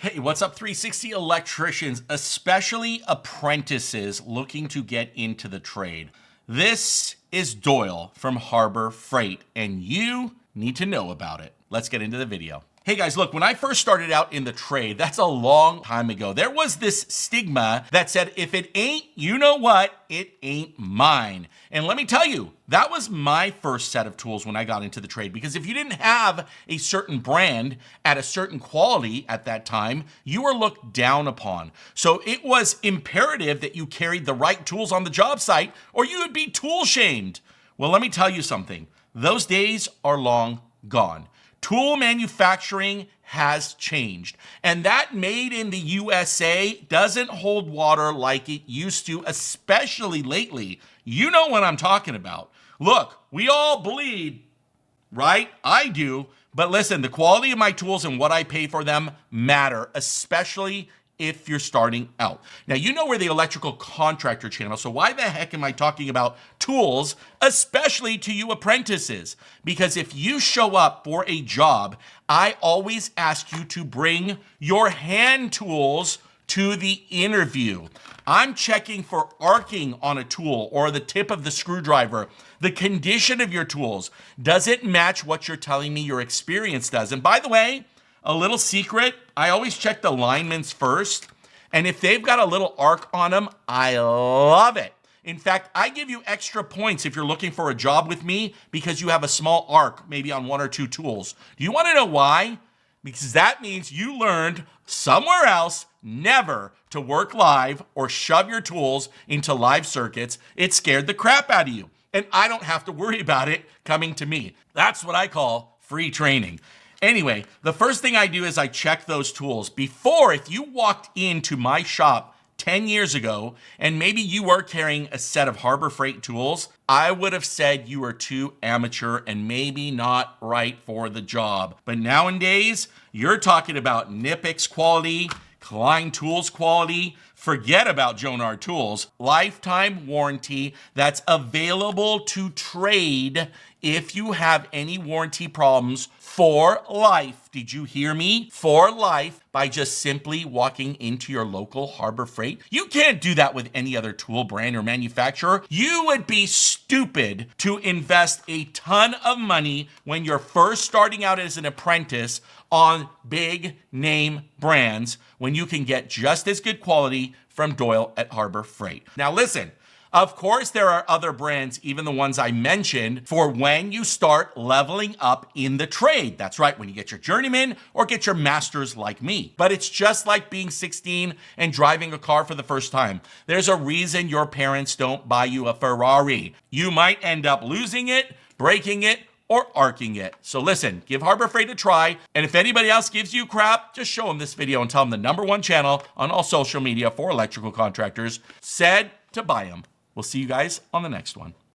Hey, what's up 360 electricians, especially apprentices looking to get into the trade? This is Doyle from Harbor Freight, and you need to know about it. Let's get into the video. Hey guys, look, when I first started out in the trade, that's a long time ago, there was this stigma that said, if it ain't, you know what, it ain't mine. And let me tell you, that was my first set of tools when I got into the trade, because if you didn't have a certain brand at a certain quality at that time, you were looked down upon. So it was imperative that you carried the right tools on the job site or you would be tool shamed. Well, let me tell you something. Those days are long gone. Tool manufacturing has changed, and that made in the USA doesn't hold water like it used to, especially lately. You know what I'm talking about. Look, we all bleed, right? I do, but listen, the quality of my tools and what I pay for them matter, especially if you're starting out. Now, you know we're the electrical contractor channel, so why the heck am I talking about tools, especially to you apprentices? Because if you show up for a job, I always ask you to bring your hand tools to the interview. I'm checking for arcing on a tool or the tip of the screwdriver, the condition of your tools. Does it match what you're telling me your experience does? And by the way, a little secret, I always check the linemen's first, and if they've got a little arc on them, I love it. In fact, I give you extra points if you're looking for a job with me because you have a small arc, maybe on one or two tools. Do you want to know why? Because that means you learned somewhere else never to work live or shove your tools into live circuits. It scared the crap out of you, and I don't have to worry about it coming to me. That's what I call free training. Anyway, the first thing I do is I check those tools. Before, if you walked into my shop 10 years ago, and maybe you were carrying a set of Harbor Freight tools, I would have said you were too amateur and maybe not right for the job. But nowadays, you're talking about Knipex quality, Klein tools quality, forget about Jonar tools, lifetime warranty that's available to trade if you have any warranty problems for life. Did you hear me? For life, by just simply walking into your local Harbor Freight. You can't do that with any other tool brand or manufacturer. You would be stupid to invest a ton of money when you're first starting out as an apprentice on big name brands when you can get just as good quality from Doyle at Harbor Freight. Now listen, of course there are other brands, even the ones I mentioned, for when you start leveling up in the trade. That's right, when you get your journeyman or get your masters like me. But it's just like being 16 and driving a car for the first time. There's a reason your parents don't buy you a Ferrari. You might end up losing it, breaking it, or arcing it. So listen, give Harbor Freight a try, and if anybody else gives you crap, just show them this video and tell them the #1 channel on all social media for electrical contractors said to buy them. We'll see you guys on the next one.